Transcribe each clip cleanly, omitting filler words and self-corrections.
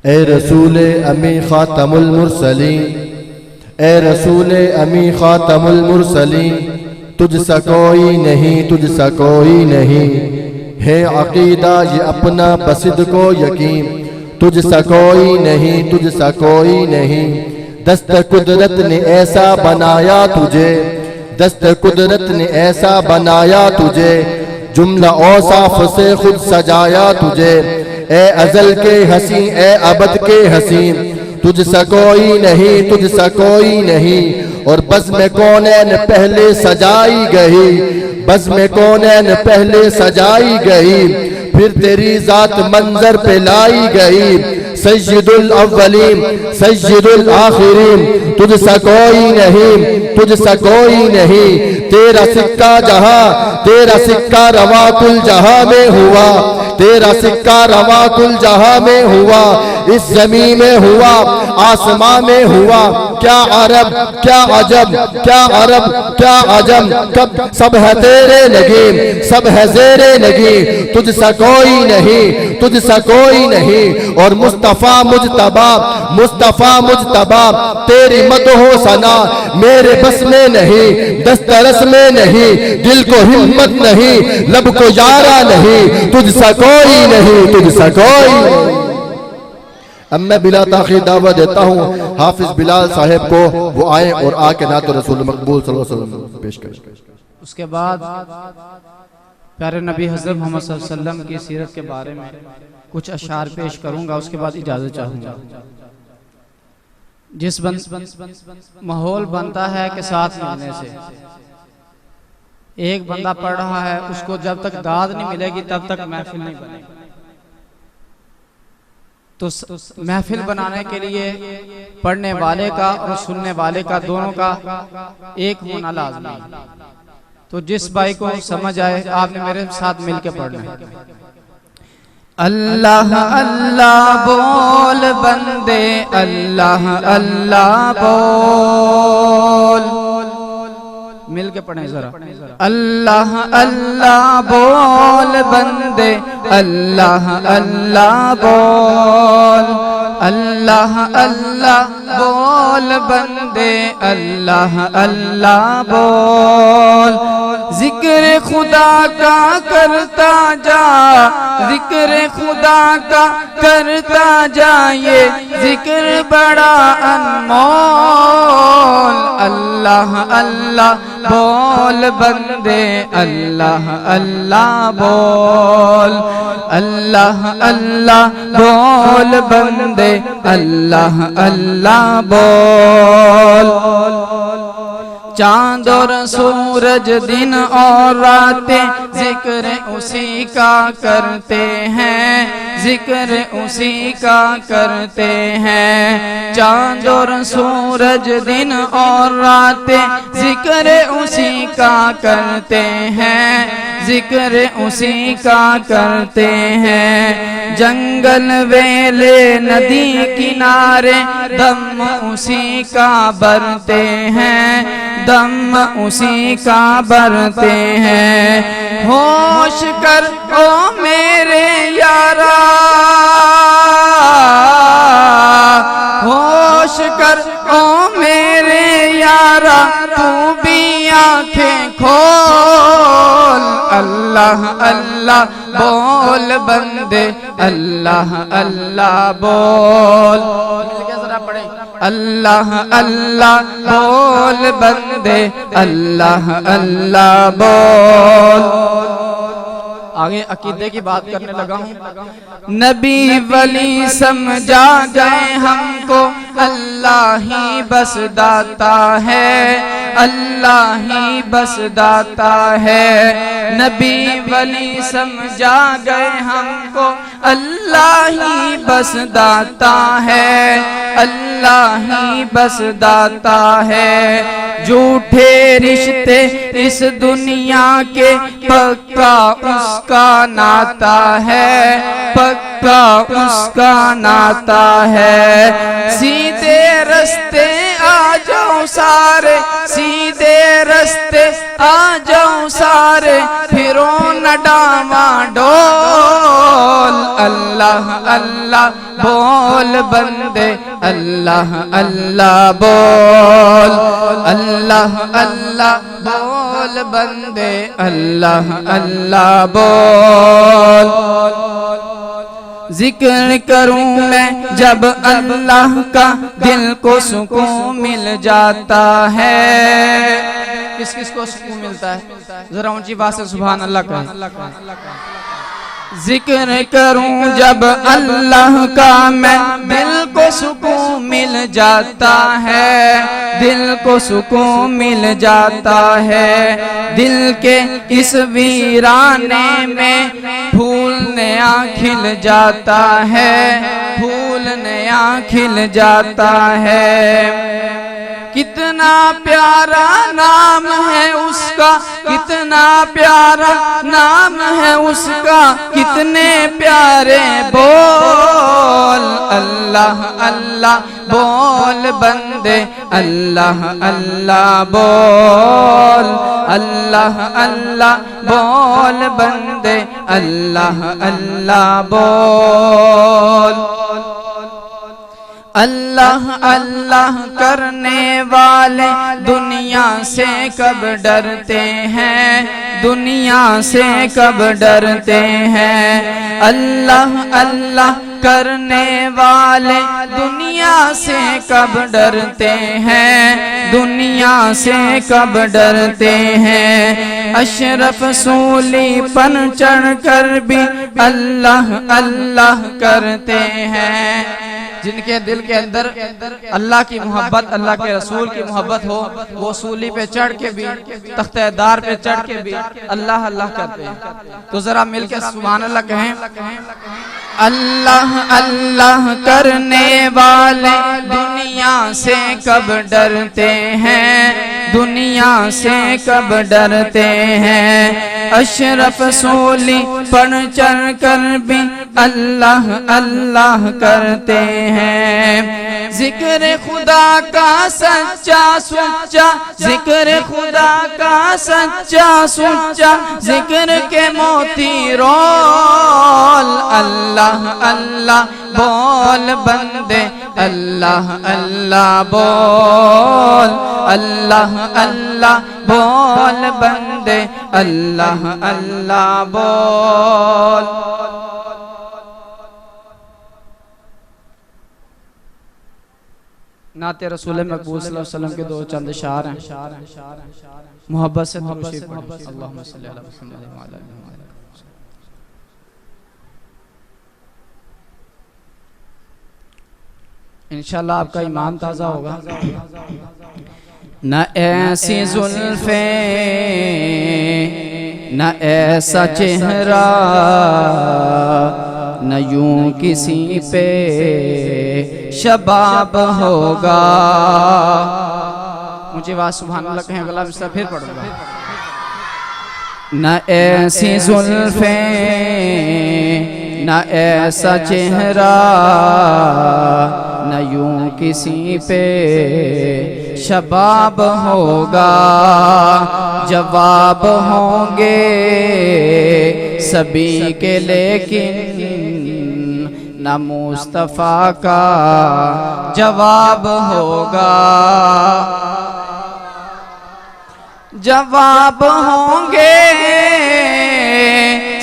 ए रसूल अमी खातमुल मुरसलीन, ए रसूल अमी खातमुल मुरसलीन, तुझसा कोई नहीं, तुझसा कोई नहीं, है अकीदा ये अपना बसिद को यकीन, तुझसा कोई नहीं, तुझसा कोई नहीं। दस्त कुदरत ने ऐसा बनाया तुझे, दस्त कुदरत ने ऐसा बनाया तुझे, जुमला औसाफ से खुद सजाया तुझे। ए अजल के हसी, ए अबद के हसीन, तुझसा कोई नहीं, तुझसा कोई नहीं। और बज़्म कौनैन पहले सजाई गई, बज़्म कौनैन पहले सजाई गई, फिर तेरी जात मंजर पे लाई गई। सय्यदुल अव्वलीन सय्यदुल आखिरीन, तुझसा कोई नहीं, तुझसा कोई नहीं। तेरा सिक्का जहां, तेरा सिक्का रवा कुल जहां में हुआ, तेरा सिक्का रवा कुल जहां में हुआ। इस जमीन में हुआ, आसमां में हुआ, क्या अरब क्या अजब, क्या अरब क्या अजम, कब सब है तेरे लगे, सब है जेरे लगे। तुझसा कोई नहीं, तुझसा कोई नहीं। और मुस्तफा मुजतबा, मुस्तफा मुजतबा, तेरी मदहो सना मेरे बस में नहीं, दस्तरस में नहीं, दिल को हिम्मत नहीं, लब को यारा नहीं, तुझसा कोई नहीं, तुझसा कोई नहीं। अब मैं बिला ताखीर दावत देता हूँ हाफिज बिलाल साहब को, वो आए और आके नात रसूल मकबूल सल्लल्लाहु अलैहि वसल्लम पेश करें। उसके बाद प्यारे नबी हज़रत मोहम्मद सल्लल्लाहु अलैहि वसल्लम की सीरत के बारे में कुछ अशार पेश करूंगा, उसके बाद इजाजत चाहूंगा। जिस माहौल बनता है कि साथ मिलने से, एक बंदा पढ़ रहा है, उसको जब तक दाद नहीं मिलेगी तब तक महफिल नहीं बनेगी। तो महफिल बनाने के लिए पढ़ने वाले का और सुनने वाले का, दोनों का एक होना लाज़मी है। तो जिस भाई को समझ आए आपने मेरे साथ मिलके पढ़ना है। अल्लाह अल्लाह बोल बंदे, अल्लाह अल्लाह बोल, मिल के पढ़े जरा। अल्लाह अल्लाह बोल बंदे, अल्लाह अल्लाह बोल, अल्लाह अल्लाह बोल बंदे, अल्लाह अल्लाह बोल। जिक्र खुदा का करता जा, जिक्र खुदा का करता जा, ये जिक्र बड़ा अनमोल। अल्लाह अल्लाह बोल बंदे, अल्लाह अल्लाह बोल, अल्लाह अल्लाह बोल बंदे, अल्लाह अल्लाह बोल। चांद और सूरज दिन और रातें जिक्र उसी का करते हैं, जिक्र उसी का करते हैं। चांद और सूरज दिन और रातें जिक्र उसी का करते हैं, जिक्र उसी का करते हैं। जंगल वेले नदी किनारे दम उसी का भरते हैं, दम उसी का भरते हैं। होश कर ओ मेरे यारा, होश कर ओ मेरे यारा, तू भी आंखें खोल। अल्लाह अल्लाह बोल बंदे, अल्लाह अल्लाह बोल। जरा पढ़े। अल्लाह अल्लाह बोल बंदे, अल्लाह अल्लाह बोल। आगे अकीदे की बात करने लगा हूँ। नबी वली समझा गए हमको, अल्लाह ही बस दाता है, अल्लाह ही बस दाता है। नबी वली समझा गए हमको, अल्लाह ही बस दाता है, अल्लाह ही बस दाता है। झूठे रिश्ते इस दुनिया के पक्का उसका नाता है, पक्का उसका नाता है। सीधे रास्ते आ जाओ सारे, सीधे रास्ते आ जाओ सारे, फिरो न डावा डोल। अल्लाह अल्लाह बोल बंदे अल्लाह अल्लाह बोल, अल्लाह अल्लाह बोल बंदे अल्लाह अल्लाह बोल। जिक्र करूं मैं जब अल्लाह का दिल को सुकून मिल जाता है। किस किस को सुकून मिलता है? जरा ऊंची बात से सुभान अल्लाह का। जिक्र करूं जब अल्लाह का मैं दिल को सुकून मिल जाता है, दिल को सुकून मिल जाता है। दिल के इस वीराने में फूल नया खिल जाता है, फूल नया खिल जाता है। कितना प्यारा नाम है उसका, कितना प्यारा नाम है उसका, कितने प्यारे बोल। अल्लाह अल्लाह बोल बंदे अल्लाह अल्लाह बोल, अल्लाह अल्लाह बोल बंदे अल्लाह अल्लाह बोल। अल्लाह अल्लाह करने वाले दुनिया से कब डरते हैं, दुनिया से कब डरते हैं। अल्लाह अल्लाह करने वाले दुनिया से कब डरते हैं, दुनिया से कब डरते हैं। अशरफ सूली पर चढ़ कर भी अल्लाह अल्लाह करते हैं। जिनके दिल के अंदर अल्लाह की मोहब्बत, अल्लाह के रसूल की मोहब्बत हो, वो सूली पे चढ़ के भी, तख्तेदार पे चढ़ के भी अल्लाह अल्लाह करते हैं। तो जरा मिलकर सुभान अल्लाह कहें। अल्लाह अल्लाह करने वाले दुनिया से कब डरते हैं, दुनिया से कब डरते हैं। अशरफ सूली पर चढ़ कर भी अल्लाह अल्लाह करते हैं। जिक्र खुदा का सच्चा सुच्चा, जिक्र खुदा का सच्चा सुच्चा, जिक्र के मोती रोल। अल्लाह अल्लाह बोल बंदे अल्लाह अल्लाह बोल, अल्लाह अल्लाह बोल बंदे अल्लाह अल्लाह बोल। नाते रसूल मकबूल सल्लल्लाहु अलैहि वसल्लम के दो चंद शार हैं, मोहब्बत से दुरूद शरीफ पढ़ें। अल्लाहुम्मा सल्ली अला मुहम्मद व अला आलि मुहम्मद। इंशाअल्लाह आपका ईमान ताज़ा होगा। न ऐसी जुल्फे, न ऐसा चेहरा, न यूं किसी पे शबाब होगा। मुझे बात सुभान अल्लाह कहें, अगला मिसरा फिर पढ़ूंगा। न ऐसी जुल्फे, न ऐसा चेहरा, न यूं किसी पे शबाब होगा। जवाब होंगे सभी के लेकिन न मुस्तफ़ा का जवाब होगा। जवाब होंगे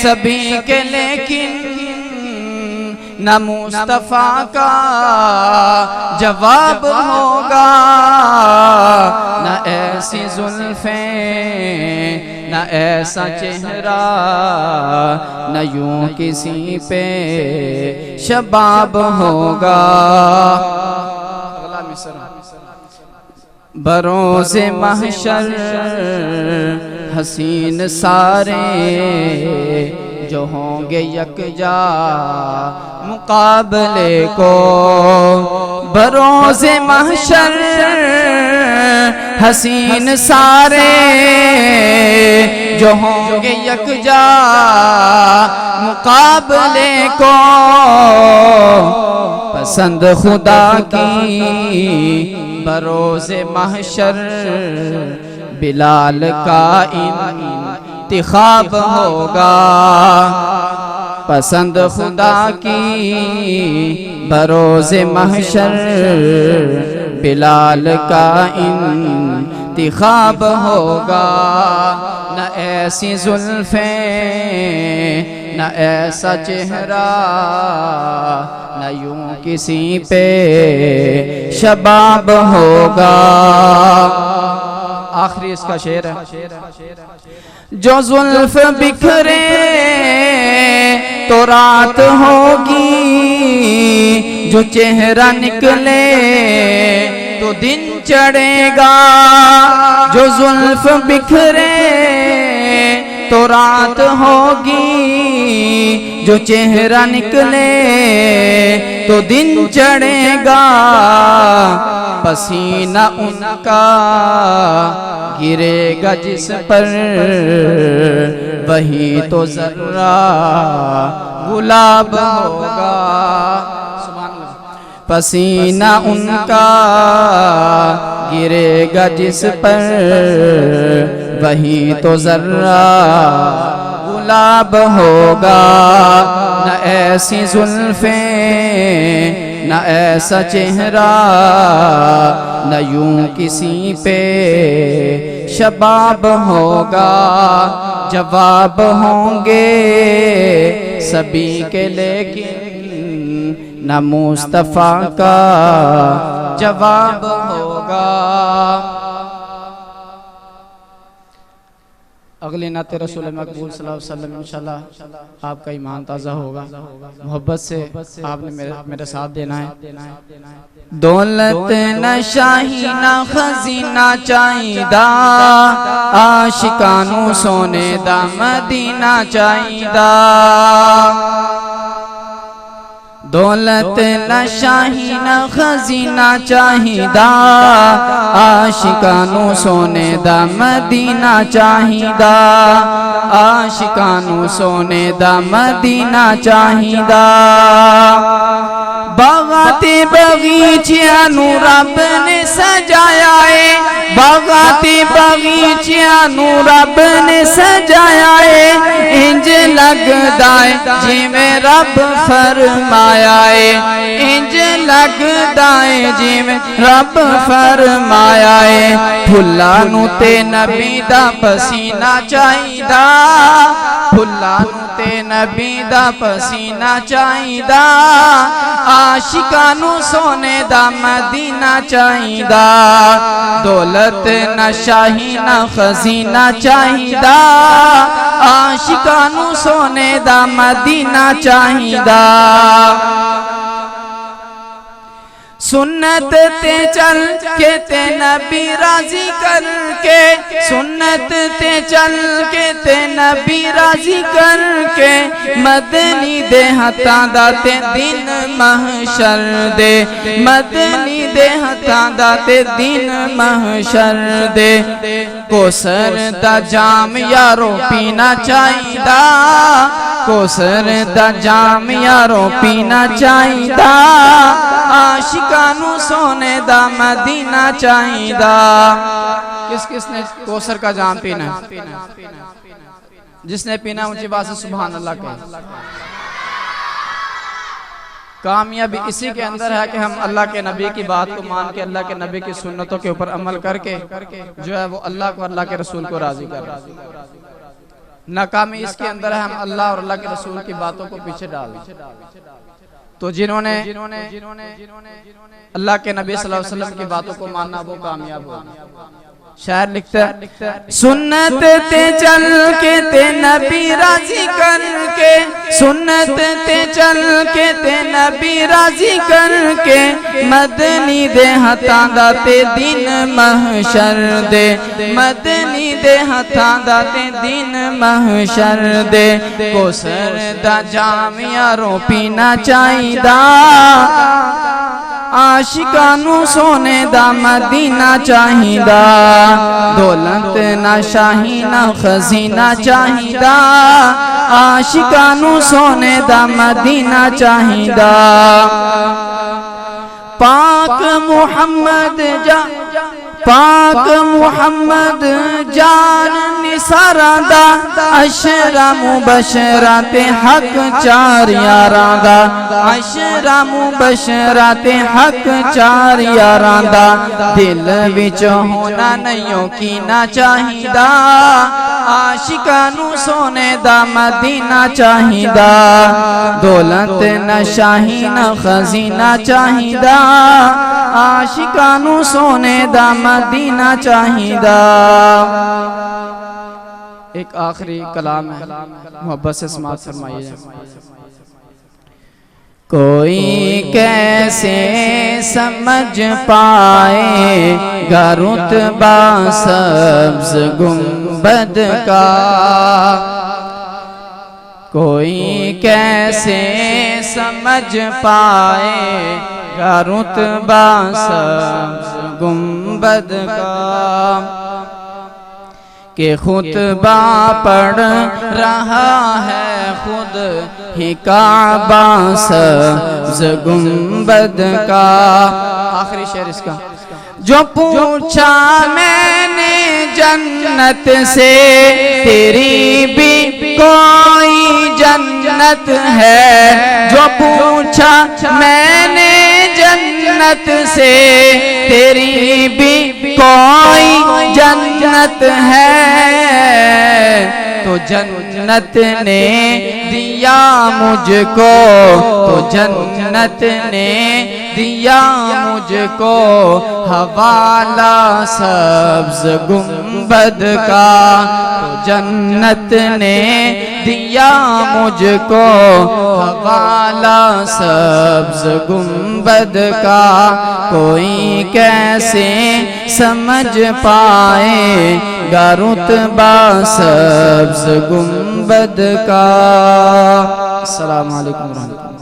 सभी के लेकिन न मुस्तफ़ा का जवाब होगा। न ऐसी जुल्फे, न ऐसा चेहरा, न यूं किसी पे शबाब होगा। बरोज़े महशर हसीन सारे जो होंगे यकजा मुकाबले को। बरोज़े महशर हसीन सारे जो होंगे यकजा मुकाबले को। पसंद खुदा की बरोज़े महशर बिलाल का इंतिखाब होगा। पसंद खुदा की बरोज़े महशर बिलाल का इंतिखाब होगा। न ऐसी जुल्फ़ें न ऐसा चेहरा न यूं किसी पे शबाब होगा। आखिरी इसका शेर है। जो जुल्फ़ बिखरे तो रात होगी, जो चेहरा निकले तो दिन चढ़ेगा। जो जुल्फ़ बिखरे तो रात होगी, जो चेहरा निकले तो दिन चढ़ेगा। पसीना उनका गिरेगा जिस पर वही तो जर्रा गुलाब होगा। पसीना उनका गिरेगा जिस पर वही तो जर्रा गुलाब होगा। न ऐसी जुल्फ़ें न ऐसा चेहरा न यूं किसी पे शबाब होगा। जवाब होंगे सभी के लेकिन न मुस्तफ़ा का जवाब होगा। अगले नाते रसूल मकबूल सल्लल्लाहु अलैहि वसल्लम इंशाल्लाह आपका ईमान ताज़ा होगा। मोहब्बत से आपने मेरे साथ देना है। दौलत न शाही न खजीना चाहिदा, आशिकानू सोने दा मदीना चाहिदा। दौलत न शाही न खजीना चाहिदा, आशिकानू सोने दा मदीना चाहिदा। आशिकानू सोने दा मदीना चाहिदा। बागाते बगीचियां नू रब ने सजाया है, बागाते बगीचियां नू रब ने सजाया है। इंज लगदा है जिवें रब फरमाया है, इंज लगदा है जिवें रब फरमाया है। फुल्लां नू ते नबी दा पसीना चाहिदा, फुल्लां नू ते नबी दा पसीना चाहिदा। आशिकानू सोने दा मदीना चाहिदा। दौलत न शाही न खजीना चाहिदा, आशिकानू सोने दा मदीना चाहिदा। सुन्नत ते चल के ते नबी राजी करके, सुन्नत ते चल के ते नबी राजी करके। मदनी दे हत्थां दा ते दिन महशर दे, मदनी दे हत्थां दा ते दिन महशर दे। कोसर दा जाम यारो पीना चाहिदा, कोसर दा जाम यारो पीना चाहिदा। आशिकानू सोने दा मदीना चाहिदा। किस किस ने कोसर का जाम पीना? जिसने पीना ऊंची बात से सुभान अल्लाह कहे। कामयाबी इसी के अंदर है कि हम अल्लाह के नबी की बात को मान के, अल्लाह के नबी की सुन्नतों के ऊपर अमल करके जो है वो अल्लाह को, अल्लाह के रसूल को राजी कर। नाकामी इसके अंदर है हम अल्लाह और अल्लाह के रसूल की बातों को पीछे डाल। तो जिन्होंने अल्लाह के नबी सल्लल्लाहु अलैहि वसल्लम की बातों को मानना वो कामयाब हो। शायर लिखता है, सुन्नत ते चल के ते नबी राजी करके, सुन्नत ते चल के ते नबी राजी करके। मदनी दे हत्थां दा ते दिन महशर दे, मदनी दे हत्थां दा ते दिन महशर दे। कोसर दा जाम यारो पीना चाहिदा, आशिकानू सोने दा मदीना चाहिदा। दौलत ना शाही ना खजीना चाहिदा, आशिकानू सोने दा मदीना चाहिदा। पाक मुहम्मद जा पाक मुहम्मद जान निसारादा अशरा मुबशराते हक चार यारादा अशरा मुबशराते हक चार यारादा दिल विच होना नहीं की ना चाहिदा आशिकानू सोने दा मदीना चाहिदा दौलत न शाही न खजीना चाहिदा आशिकानू सोने दा मदीना चाहिदा। एक आखिरी कलाम है, मोहब्बत से समाअत फरमाइए। कोई कैसे समझ पाएगा रुतबा सब्ज़ गुंबद का, कोई कैसे समझ पाएगा रुतबा सब्ज़ गुंबद का, के खुतबा पढ़ रहा है खुद ही काबा सब्ज़ गुंबद का। आखिरी शेर इसका। जो पूछा मैंने जन्नत से तेरी भी कोई जन्नत है, जो पूछा मैंने जन्नत से तेरी भी कोई जन्नत है, तो जन्नत ने दिया मुझको, तो जन्नत ने दिया मुझको हवाला सब्ज़ गुंबद का, तो जन्नत ने दिया मुझको हवाला सब्ज़ गुंबद का। कोई कैसे समझ पाएगा रुतबा सब्ज़ गुंबद का। अस्सलामु अलैकुम।